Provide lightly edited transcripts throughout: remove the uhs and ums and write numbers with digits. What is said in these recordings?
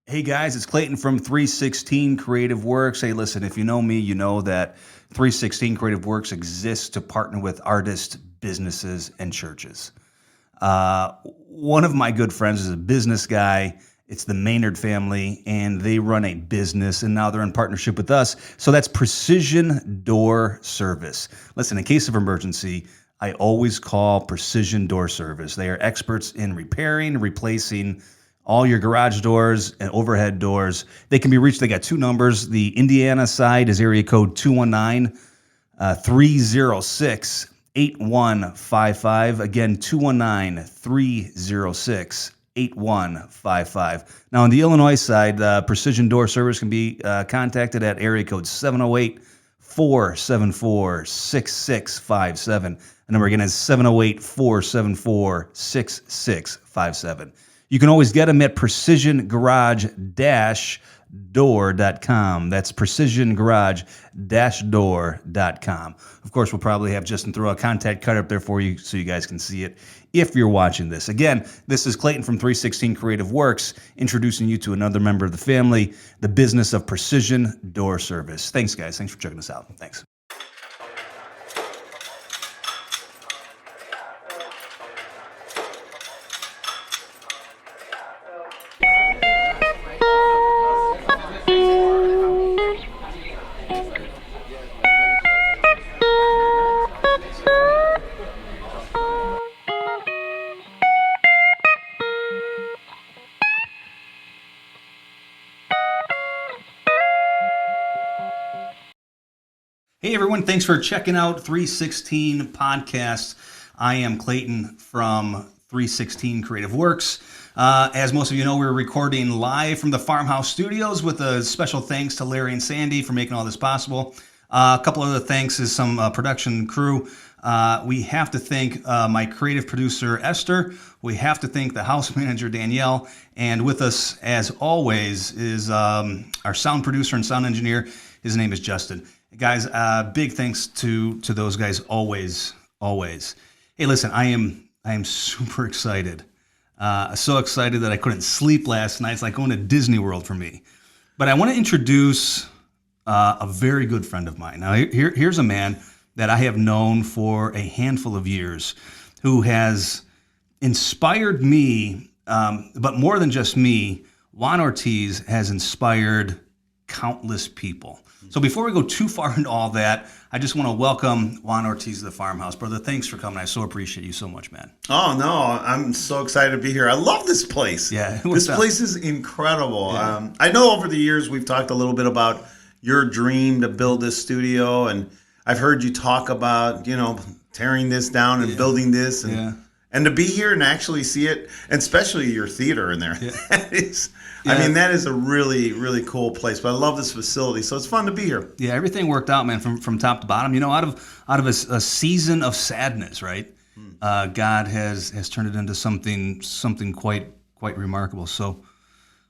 Hey guys, it's Clayton from 316 Creative Works. Hey, listen, if you know me, you know that 316 Creative Works exists to partner with artists, businesses, and churches. One of my good friends is a business guy. It's the Maynard family, and they run a business, and now they're in partnership with us. So that's Precision Door Service. Listen, in case of emergency, I always call Precision Door Service. They are experts in repairing, replacing all your garage doors and overhead doors. They can be reached. They got two numbers. The Indiana side is area code 219-306-8155. Again, 219-306-8155. Now, on the Illinois side, Precision Door Service can be contacted at area code 708-474-6657. The number again is 708-474-6657. You can always get them at precisiongarage-door.com. That's precisiongarage-door.com. Of course, we'll probably have Justin throw a contact card up there for you so you guys can see it if you're watching this. Again, this is Clayton from 316 Creative Works, introducing you to another member of the family, the business of Precision Door Service. Thanks, guys. Thanks for checking us out. Thanks. Hey everyone, thanks for checking out 316 Podcast. I am Clayton from 316 Creative Works. As most of you know, we're recording live from the Farmhouse Studios with a special thanks to Larry and Sandy for making all this possible. A couple other thanks is some production crew. We have to thank my creative producer, Esther. We have to thank the house manager, Danielle. And with us, as always, is our sound producer and sound engineer. His name is Justin. Guys, big thanks to those guys always. Hey, listen, I am super excited. So excited that I couldn't sleep last night. It's like going to Disney World for me. But I want to introduce a very good friend of mine. Now, here's a man that I have known for a handful of years who has inspired me, but more than just me, Juan Ortiz has inspired countless people. So before we go too far into all that, I just want to welcome Juan Ortiz to the Farmhouse. Brother, thanks for coming. I so appreciate you so much, man. Oh, no, I'm so excited to be here. I love this place. Yeah. This place is incredible. Yeah. I know over the years we've talked a little bit about your dream to build this studio, and I've heard you talk about, tearing this down and building this. And to be here and actually see it, and especially your theater in there, that is, I mean, that is a really, really cool place. But I love this facility, so it's fun to be here. Yeah, everything worked out, man, from top to bottom. Out of a season of sadness, right? God has turned it into something quite remarkable. So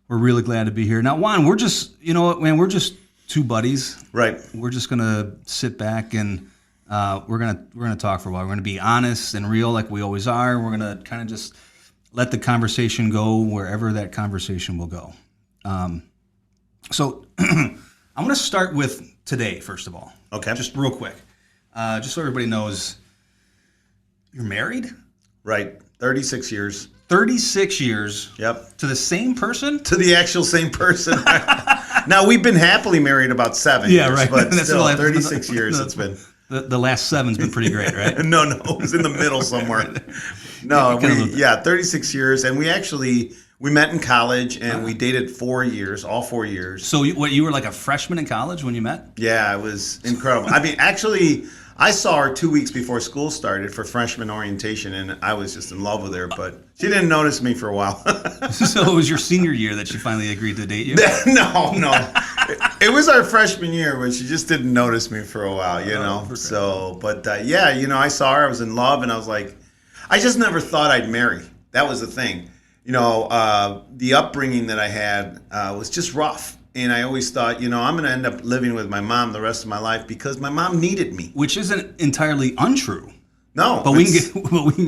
we're really glad to be here. Now, Juan, we're just, we're just two buddies. Right. We're just gonna sit back and we're gonna talk for a while. We're gonna be honest and real, like we always are. We're gonna kind of just let the conversation go wherever that conversation will go. So I'm going to start with today, first of all. Okay. Just real quick. Just so everybody knows, you're married? Right. 36 years. 36 years. Yep. To the same person? To the actual same person. Now, we've been happily married about 7 years. Right. But still, 36 years it's been. The last 7's been pretty great, right? No, it was in the middle somewhere. No, 36 years, and we met in college, and we dated 4 years, all 4 years. So you were like a freshman in college when you met? Yeah, it was incredible. I mean, actually, I saw her 2 weeks before school started for freshman orientation, and I was just in love with her, but she didn't notice me for a while. So it was your senior year that she finally agreed to date you? No. It was our freshman year, but she just didn't notice me for a while, So, but I saw her, I was in love, and I was like, I just never thought I'd marry. That was the thing. The upbringing that I had was just rough. And I always thought, I'm going to end up living with my mom the rest of my life because my mom needed me. Which isn't entirely untrue. No. But we can get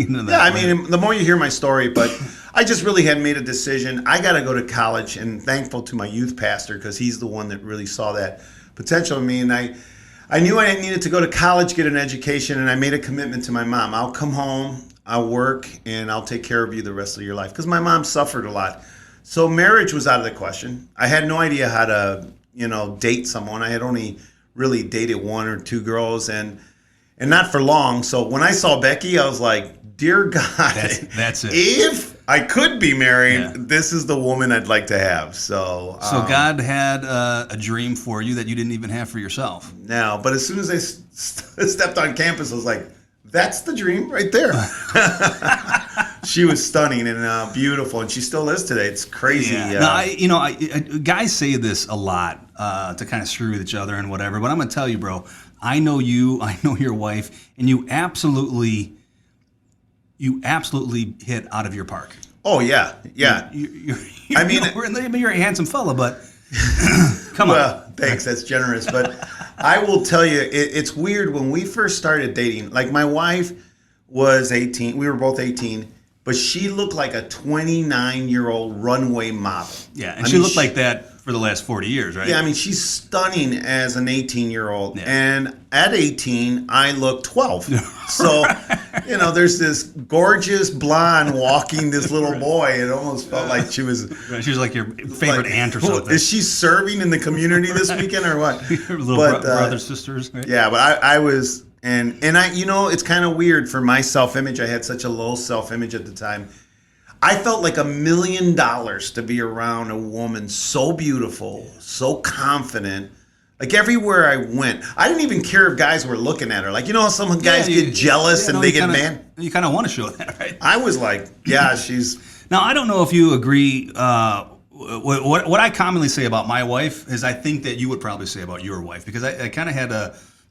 into that. Yeah, I mean, the more you hear my story, but I just really had made a decision. I got to go to college, and thankful to my youth pastor because he's the one that really saw that potential in me. And I knew I needed to go to college, get an education, and I made a commitment to my mom. I'll come home, I'll work, and I'll take care of you the rest of your life because my mom suffered a lot. So marriage was out of the question. I had no idea how to, date someone. I had only really dated one or two girls, and not for long. So when I saw Becky, I was like, dear God, that's it. If I could be married, this is the woman I'd like to have. So God had a dream for you that you didn't even have for yourself. No, but as soon as I stepped on campus, I was like, that's the dream right there. She was stunning and beautiful, and she still is today. It's crazy. Yeah. Guys say this a lot to kind of screw with each other and whatever, but I'm going to tell you, bro, I know you, I know your wife, and you absolutely hit out of your park. Oh, yeah. Yeah. You're a handsome fella, but come on. Well, thanks. That's generous. But I will tell you, it's weird. When we first started dating, like my wife was 18. We were both 18. But she looked like a 29-year-old runway model. Yeah, and she looked like that for the last 40 years, right? Yeah, she's stunning as an 18-year-old. Yeah. And at 18, I look 12. So, there's this gorgeous blonde walking this little boy. It almost felt like she was... She was like your favorite aunt or something. Is she serving in the community this weekend or what? Her little brothers, sisters. Right? Yeah, but I was... And I, it's kind of weird for my self-image. I had such a low self-image at the time. I felt like $1 million to be around a woman so beautiful, so confident. Like everywhere I went, I didn't even care if guys were looking at her. Like, how some guys get jealous and they get mad? You kind of want to show that, right? I was like, yeah, she's... Now, I don't know if you agree. What I commonly say about my wife is I think that you would probably say about your wife, because I kind of had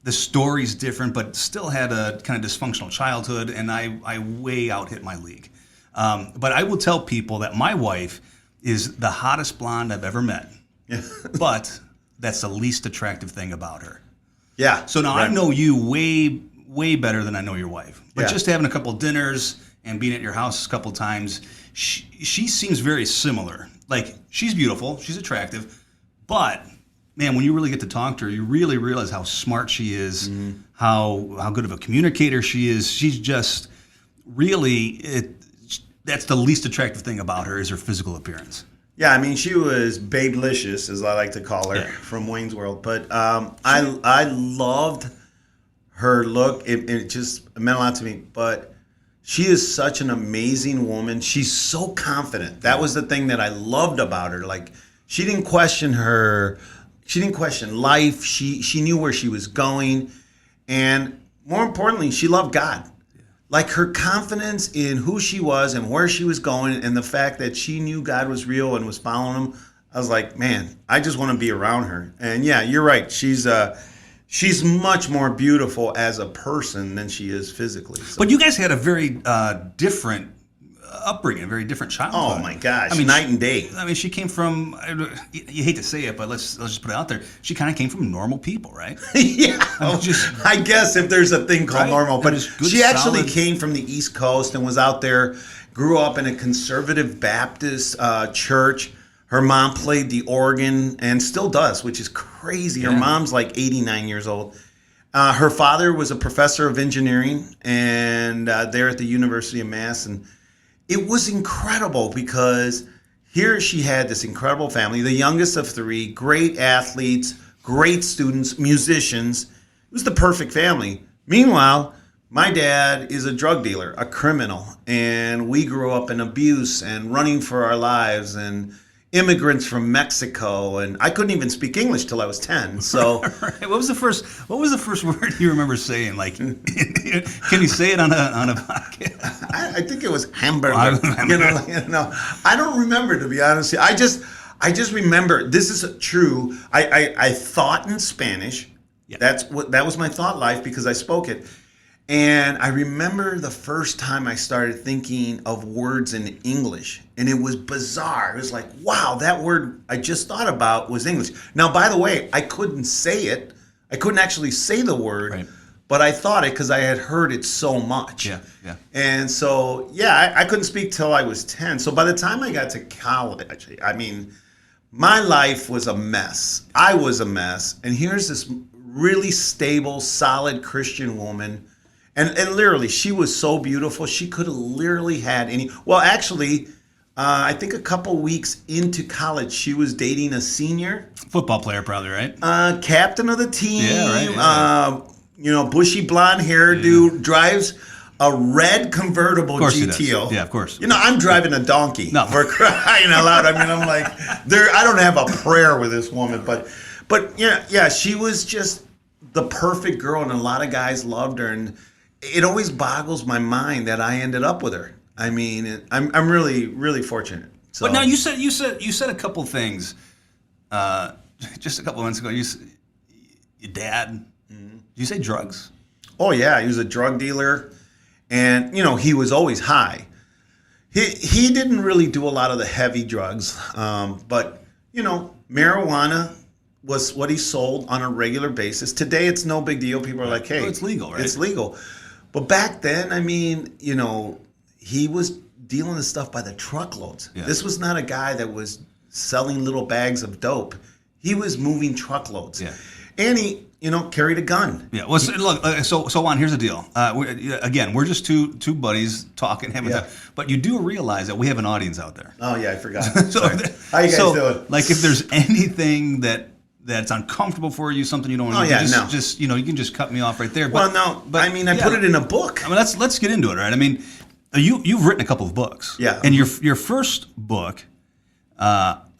the story's different, but still had a kind of dysfunctional childhood, and I way out hit my league. But I will tell people that my wife is the hottest blonde I've ever met. Yeah. But that's the least attractive thing about her. Yeah. So now I know you way better than I know your wife. But just having a couple of dinners and being at your house a couple of times, she seems very similar. Like, she's beautiful, she's attractive, but... Man, when you really get to talk to her, you really realize how smart she is, how good of a communicator she is. She's just really, that's the least attractive thing about her is her physical appearance. Yeah, she was babelicious, as I like to call her, from Wayne's World. But I loved her look. It just meant a lot to me. But she is such an amazing woman. She's so confident. That was the thing that I loved about her. Like, she didn't question life. She knew where she was going. And more importantly, she loved God. Yeah. Like, her confidence in who she was and where she was going, and the fact that she knew God was real and was following him, I was like, man, I just want to be around her. And yeah, you're right. She's much more beautiful as a person than she is physically. So. But you guys had a very different upbringing, a very different childhood. Oh my gosh, night and day. She came from, you hate to say it, but let's just put it out there. She kind of came from normal people, right? Yeah. I guess if there's a thing called normal. But she actually came from the East Coast and was out there, grew up in a conservative Baptist church. Her mom played the organ and still does, which is crazy. Her mom's like 89 years old. Her father was a professor of engineering and there at the University of Mass. And it was incredible because here she had this incredible family, the youngest of three, great athletes, great students, musicians. It was the perfect family. Meanwhile, my dad is a drug dealer, a criminal, and we grew up in abuse and running for our lives and immigrants from Mexico, and I couldn't even speak English till I was 10. So, right. What was the first word you remember saying? Like, can you say it on a podcast? I think it was hamburger. I don't remember, to be honest. I just remember, this is true. I thought in Spanish. Yep. That was my thought life because I spoke it. And I remember the first time I started thinking of words in English, and it was bizarre. It was like, wow, that word I just thought about was English. Now, by the way, I couldn't say it. I couldn't actually say the word, right. but I thought it because I had heard it so much. Yeah, yeah. And so, yeah, I couldn't speak till I was 10. So by the time I got to college, I mean, my life was a mess. I was a mess. And here's this really stable, solid Christian woman. And literally, she was so beautiful. She could have literally had any. Well, actually, I think a couple weeks into college, she was dating a senior. Football player, probably, right? Captain of the team. Yeah, right. Yeah. You know, bushy blonde hairdo, drives a red convertible GTO. Yeah, of course. You know, I'm driving a donkey. No. For crying out loud. I mean, I'm like, I don't have a prayer with this woman, but yeah, she was just the perfect girl, and a lot of guys loved her, and it always boggles my mind that I ended up with her. I mean, I'm really, really fortunate. So. But now you said a couple things just a couple of minutes ago. Your dad. Mm-hmm. Did you say drugs? Oh yeah, he was a drug dealer, and you know he was always high. He didn't really do a lot of the heavy drugs, but you know marijuana was what he sold on a regular basis. Today it's no big deal. People are like, hey, it's legal, right? It's legal. But back then, I mean, you know, he was dealing this stuff by the truckloads. Yeah. This was not a guy that was selling little bags of dope. He was moving truckloads. Yeah. And he, you know, carried a gun. Yeah. Well, look. So Juan, here's the deal. We're just two buddies talking, having time. But you do realize that we have an audience out there. Oh yeah, I forgot. So, how you guys doing? Like, if there's anything that's uncomfortable for you, something you don't want to do, just you know, you can just cut me off right there. But, well, no, but I mean, I put it in a book. I mean, let's get into it, right? I mean, you've written a couple of books. Yeah. And your first book.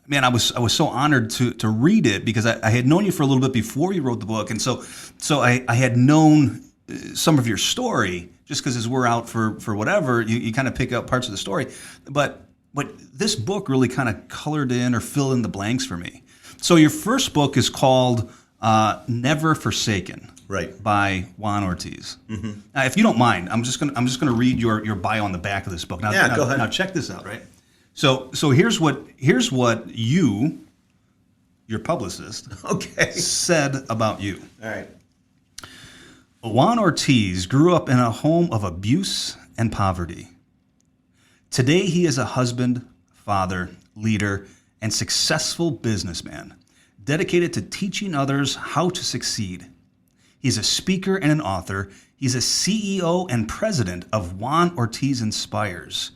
Man, I was so honored to read it because I had known you for a little bit before you wrote the book, and so I had known some of your story just because as we're out for whatever, you kind of pick up parts of the story, but this book really kind of colored in or filled in the blanks for me. So your first book is called Never Forsaken, right, by Juan Ortiz. Mm-hmm. Now, if you don't mind, I'm just gonna read your bio on the back of this book. Now, go ahead. Now check this out, right? So here's what your publicist, said about you. All right. Juan Ortiz grew up in a home of abuse and poverty. Today he is a husband, father, leader, and successful businessman, dedicated to teaching others how to succeed. He's a speaker and an author. He's a CEO and president of Juan Ortiz Inspires,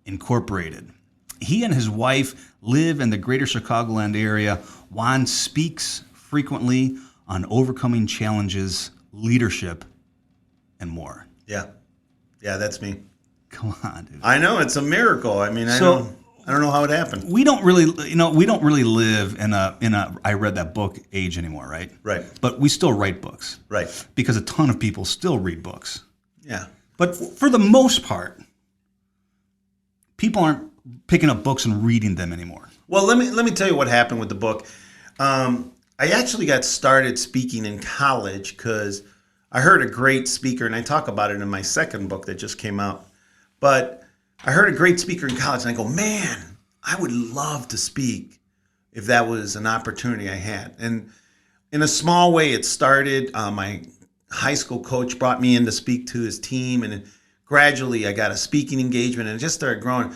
Incorporated. He and his wife live in the greater Chicagoland area. Juan speaks frequently on overcoming challenges, leadership, and more. Yeah, that's me. Come on, dude. I know, it's a miracle. I mean, I don't know how it happened. We don't really live in a I read that book age anymore, right? Right. But we still write books. Right. Because a ton of people still read books. Yeah. But for the most part, people aren't picking up books and reading them anymore. Well, let me tell you what happened with the book. I actually got started speaking in college because I heard a great speaker, and I talk about it in my second book that just came out. But I heard a great speaker in college, and I go, man, I would love to speak if that was an opportunity I had. And in a small way, it started. My high school coach brought me in to speak to his team, and gradually I got a speaking engagement, and it just started growing.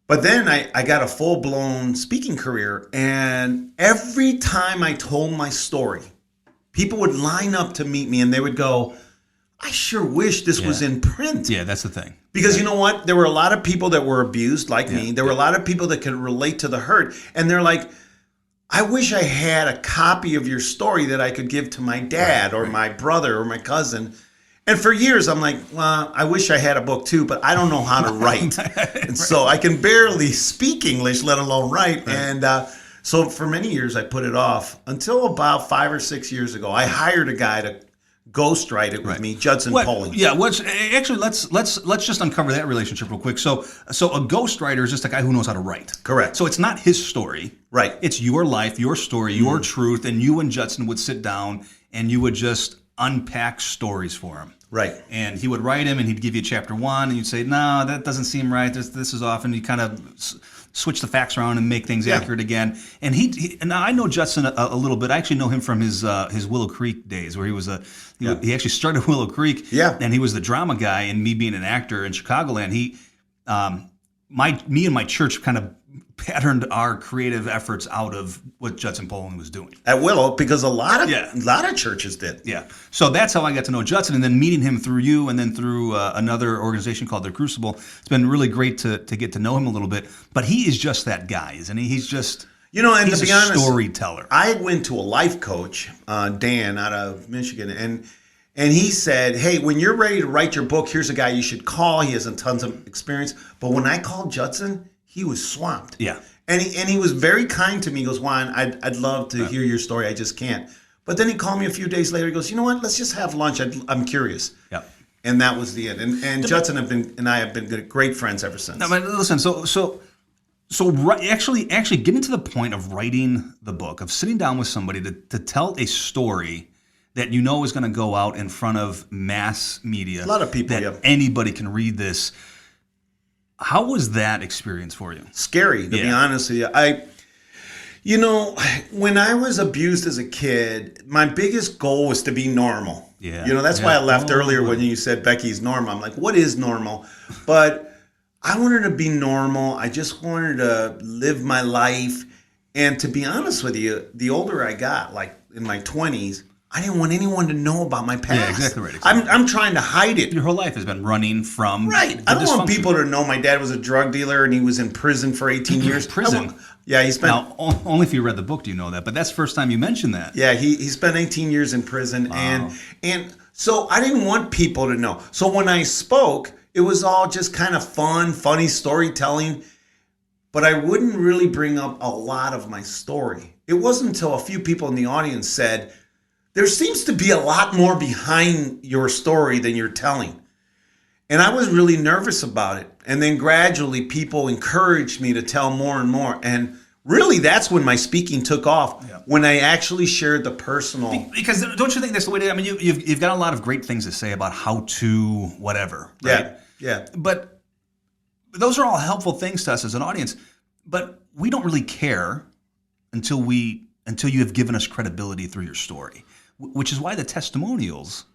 But then I got a full-blown speaking career, and every time I told my story, people would line up to meet me, and they would go, I sure wish this was in print. Yeah, that's the thing. Because you know what? There were a lot of people that were abused like me. There were a lot of people that could relate to the hurt, and they're like, I wish I had a copy of your story that I could give to my dad or my brother or my cousin. And for years, I'm like, well, I wish I had a book too, but I don't know how to write. And so I can barely speak English, let alone write. Right. And so for many years, I put it off until about 5 or 6 years ago. I hired a guy to ghostwrite it with me, Judson Poling. Yeah, actually, let's just uncover that relationship real quick. So a ghostwriter is just a guy who knows how to write. Correct. So it's not his story. Right. It's your life, your story, your truth, and you and Judson would sit down and you would just unpack stories for him. Right. And he would write him, and he'd give you chapter 1, and you'd say, no, that doesn't seem right. This is off, and you kind of switch the facts around and make things accurate again. And he and I know Judson a little bit. I actually know him from his Willow Creek days, where he was he actually started Willow Creek. Yeah. And he was the drama guy, and me being an actor in Chicagoland, me and my church kind of patterned our creative efforts out of what Judson Poling was doing at Willow, because a lot of churches did. Yeah, so that's how I got to know Judson, and then meeting him through you, and then through another organization called The Crucible. It's been really great to get to know him a little bit. But he is just that guy, isn't he? He's just and he's to be honest, storyteller. I went to a life coach, Dan, out of Michigan, and he said, hey, when you're ready to write your book, here's a guy you should call. He has tons of experience. But when I called Judson, he was swamped. Yeah. And he was very kind to me. He goes, Juan, I'd love to hear your story. I just can't. But then he called me a few days later. He goes, you know what? Let's just have lunch. I'm curious. Yeah. And that was the end. And Judson and I have been great friends ever since. No, but listen, so actually getting to the point of writing the book, of sitting down with somebody to tell a story that you know is going to go out in front of mass media. A lot of people, that anybody can read this. How was that experience for you? Scary, to be honest with you. When I was abused as a kid, my biggest goal was to be normal. Yeah. That's why I left earlier when you said Becky's normal. I'm like, what is normal? But I wanted to be normal. I just wanted to live my life. And to be honest with you, the older I got, like in my 20s, I didn't want anyone to know about my past. Yeah, exactly right. Exactly. I'm trying to hide it. Your whole life has been running from right. I don't want people to know my dad was a drug dealer and he was in prison for 18 years. Prison? Yeah, he spent. Now, only if you read the book do you know that, but that's the first time you mentioned that. Yeah, he spent 18 years in prison, and so I didn't want people to know. So when I spoke, it was all just kind of fun, funny storytelling, but I wouldn't really bring up a lot of my story. It wasn't until a few people in the audience said, there seems to be a lot more behind your story than you're telling. And I was really nervous about it. And then gradually people encouraged me to tell more and more. And really that's when my speaking took off, when I actually shared the personal. Because don't you think that's the way to, I mean, you've got a lot of great things to say about how to whatever, right? Yeah. But those are all helpful things to us as an audience. But we don't really care until you have given us credibility through your story. Which is why the testimonials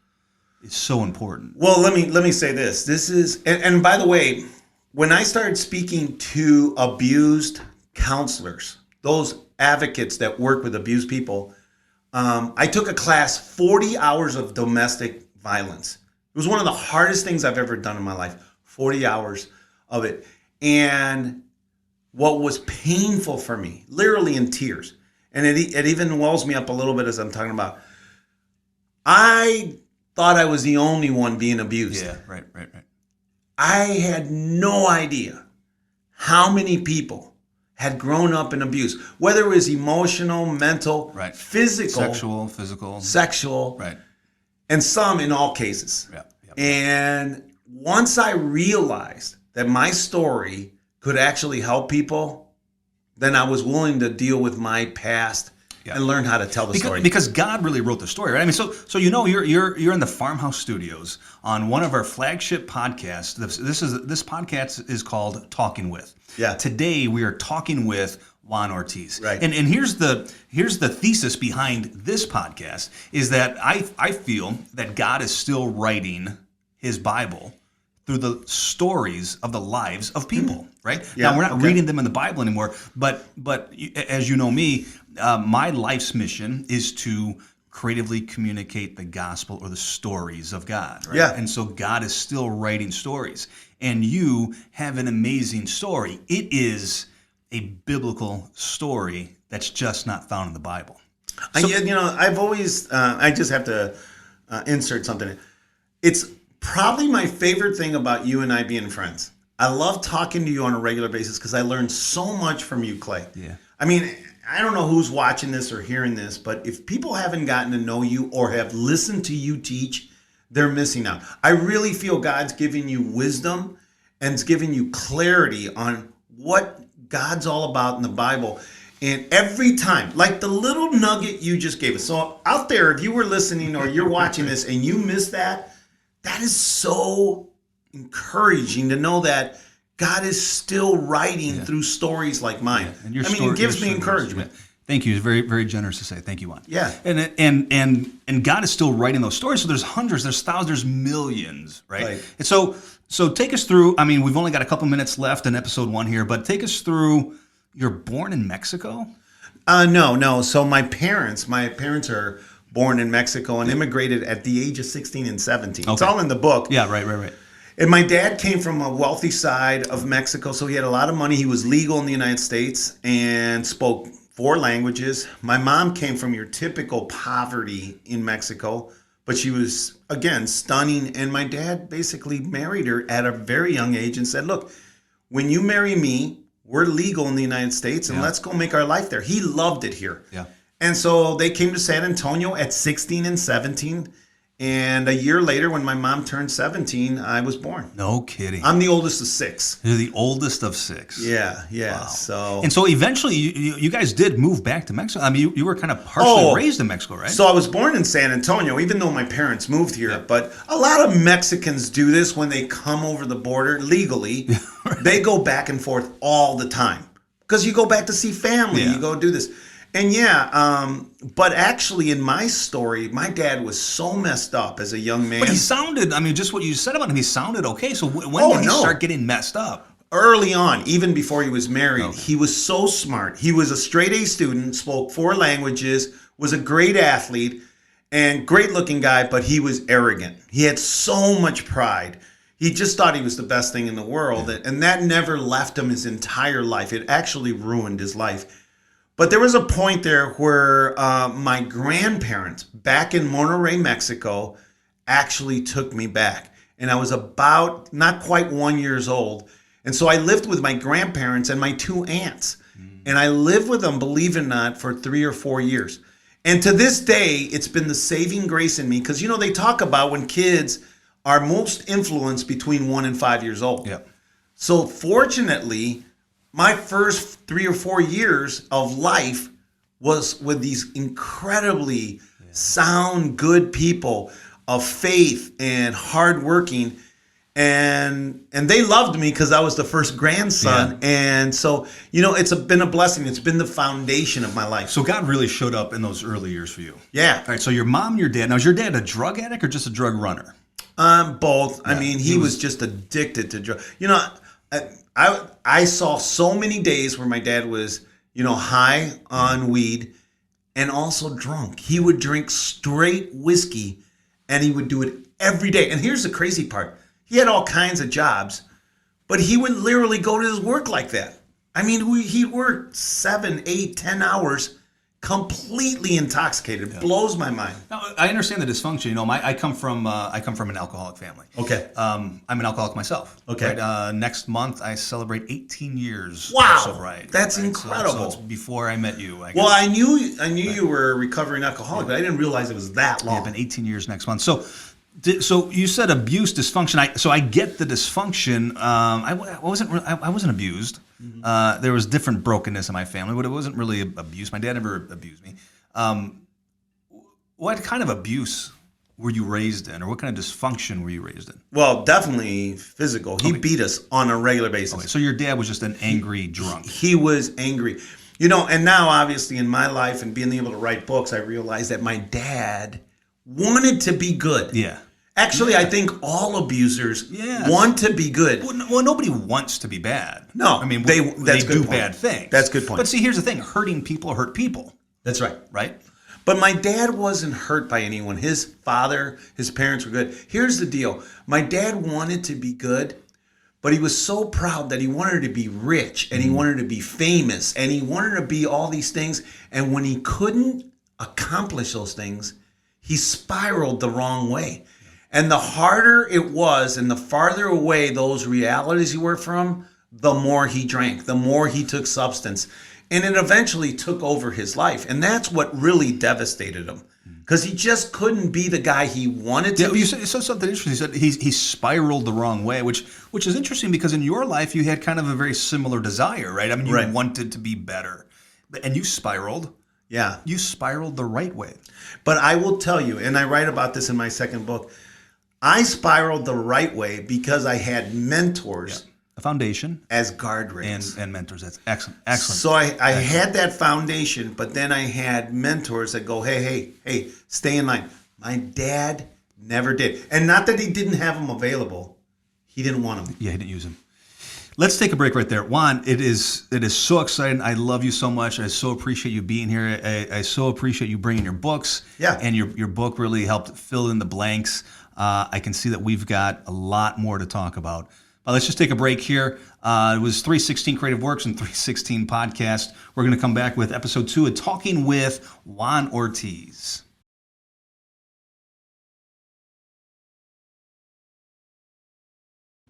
is so important. Well, let me say this. This is, and by the way, when I started speaking to abused counselors, those advocates that work with abused people, I took a class, 40 hours of domestic violence. It was one of the hardest things I've ever done in my life, 40 hours of it. And what was painful for me, literally in tears, and it even wells me up a little bit as I'm talking about, I thought I was the only one being abused. Yeah, right. I had no idea how many people had grown up in abuse, whether it was emotional, mental, physical, sexual, right, and some in all cases. Yeah. And once I realized that my story could actually help people, then I was willing to deal with my past and learn how to tell the story. Because God really wrote the story, right? I mean, so you're in the Farmhouse Studios on one of our flagship podcasts. This podcast is called Talking With. Yeah. Today we are talking with Juan Ortiz. Right. And here's the thesis behind this podcast is that I feel that God is still writing His Bible through the stories of the lives of people, right? Yeah, now, we're not reading them in the Bible anymore, but as you know me, my life's mission is to creatively communicate the gospel or the stories of God, right? Yeah. And so God is still writing stories. And you have an amazing story. It is a biblical story that's just not found in the Bible. So, I've always, I just have to insert something. It's probably my favorite thing about you and I being friends. I love talking to you on a regular basis because I learned so much from you, Clay. Yeah. I mean, I don't know who's watching this or hearing this, but if people haven't gotten to know you or have listened to you teach, they're missing out. I really feel God's giving you wisdom and it's giving you clarity on what God's all about in the Bible. And every time, like the little nugget you just gave us. So out there, if you were listening or you're watching this and you missed that, that is so encouraging to know that God is still writing through stories like mine. Yeah. And your it gives me encouragement. Thank you. It's very, very generous to say. Thank you, Juan. Yeah. And God is still writing those stories. So there's hundreds, there's thousands, there's millions, right? And so take us through. I mean, we've only got a couple minutes left in episode 1 here, but take us through. You're born in Mexico? No. So my parents are born in Mexico and immigrated at the age of 16 and 17. Okay. It's all in the book. Yeah, right. And my dad came from a wealthy side of Mexico, so he had a lot of money. He was legal in the United States and spoke 4 languages. My mom came from your typical poverty in Mexico, but she was, again, stunning. And my dad basically married her at a very young age and said, look, when you marry me, we're legal in the United States, and let's go make our life there. He loved it here. Yeah. And so they came to San Antonio at 16 and 17. And a year later, when my mom turned 17, I was born. No kidding. I'm the oldest of 6. You're the oldest of 6. Yeah. Wow. So eventually, you guys did move back to Mexico. I mean, you were kind of partially raised in Mexico, right? So I was born in San Antonio, even though my parents moved here. Yeah. But a lot of Mexicans do this when they come over the border legally. Right. They go back and forth all the time because you go back to see family. Yeah. You go do this. And but actually in my story, my dad was so messed up as a young man. But he sounded, I mean, just what you said about him, he sounded okay. So when did he start getting messed up? Early on, even before he was married, he was so smart. He was a straight A student, spoke 4 languages, was a great athlete, and great looking guy, but he was arrogant. He had so much pride. He just thought he was the best thing in the world, and that never left him his entire life. It actually ruined his life. But there was a point there where my grandparents back in Monterrey, Mexico, actually took me back. And I was about not quite 1 year old. And so I lived with my grandparents and my 2 aunts. And I lived with them, believe it or not, for 3 or 4 years. And to this day, it's been the saving grace in me. Because, they talk about when kids are most influenced between 1 and 5 years old. Yep. So fortunately, my first 3 or 4 years of life was with these incredibly sound, good people of faith and hardworking, and they loved me because I was the first grandson. Yeah. And so, it's been a blessing. It's been the foundation of my life. So God really showed up in those early years for you. Yeah. All right. So your mom, your dad. Now, is your dad a drug addict or just a drug runner? Both. Yeah. I mean, he was just addicted to drugs. I saw so many days where my dad was, high on weed and also drunk. He would drink straight whiskey and he would do it every day. And here's the crazy part. He had all kinds of jobs, but he would literally go to his work like that. I mean, he'd work 7, 8, 10 hours completely intoxicated. It blows my mind. Now, I understand the dysfunction. I come from an alcoholic family. Okay. I'm an alcoholic myself. Okay. Right? Next month I celebrate 18 years. Wow. Of sobriety. That's incredible. So it's before I met you. Well, I knew you were a recovering alcoholic, but I didn't realize it was that long. Yeah, it's been 18 years next month. So you said abuse, dysfunction. So I get the dysfunction. I wasn't abused. Mm-hmm. There was different brokenness in my family, but it wasn't really abuse. My dad never abused me. What kind of abuse were you raised in, or what kind of dysfunction were you raised in? Well, definitely physical. He beat us on a regular basis. Okay, so your dad was just an angry drunk. He was angry. And now obviously in my life and being able to write books, I realized that my dad wanted to be good. Yeah. Actually, I think all abusers want to be good. Well, nobody wants to be bad. No, I mean, they do bad things. That's a good point. But see, here's the thing. Hurting people hurt people. That's right. Right? But my dad wasn't hurt by anyone. His father, his parents were good. Here's the deal. My dad wanted to be good, but he was so proud that he wanted to be rich and he wanted to be famous and he wanted to be all these things. And when he couldn't accomplish those things, he spiraled the wrong way. And the harder it was and the farther away those realities he were from, the more he drank, the more he took substance. And it eventually took over his life. And that's what really devastated him. Because he just couldn't be the guy he wanted to be. You said something interesting. You said he spiraled the wrong way, which is interesting because in your life you had kind of a very similar desire, right? I mean, you wanted to be better. And you spiraled. Yeah. You spiraled the right way. But I will tell you, and I write about this in my second book, I spiraled the right way because I had mentors A foundation as guardrails. and mentors. That's excellent. Excellent. So I had that foundation, but then I had mentors that go, hey, stay in line. My dad never did. And not that he didn't have them available. He didn't want them. Yeah, he didn't use them. Let's take a break right there. Juan, it is so exciting. I love you so much. I so appreciate you being here. I so appreciate you bringing your books. Yeah. And your book really helped fill in the blanks. I can see that we've got a lot more to talk about. Let's just take a break here. It was 316 Creative Works and 316 Podcast. We're going to come back with episode 2 of Talking with Juan Ortiz.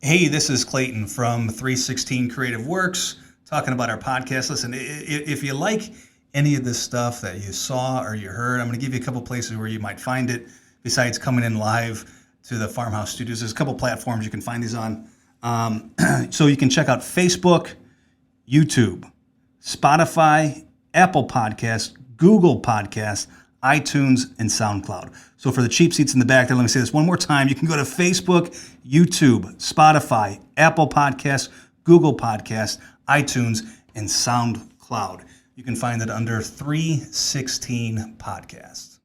Hey, this is Clayton from 316 Creative Works, talking about our podcast. Listen, if you like any of this stuff that you saw or you heard, I'm going to give you a couple places where you might find it besides coming in live to the Farmhouse Studios. There's a couple platforms you can find these on. So you can check out Facebook, YouTube, Spotify, Apple Podcasts, Google Podcasts, iTunes, and SoundCloud. So for the cheap seats in the back there, let me say this one more time. You can go to Facebook, YouTube, Spotify, Apple Podcasts, Google Podcasts, iTunes, and SoundCloud. You can find it under 316 Podcasts.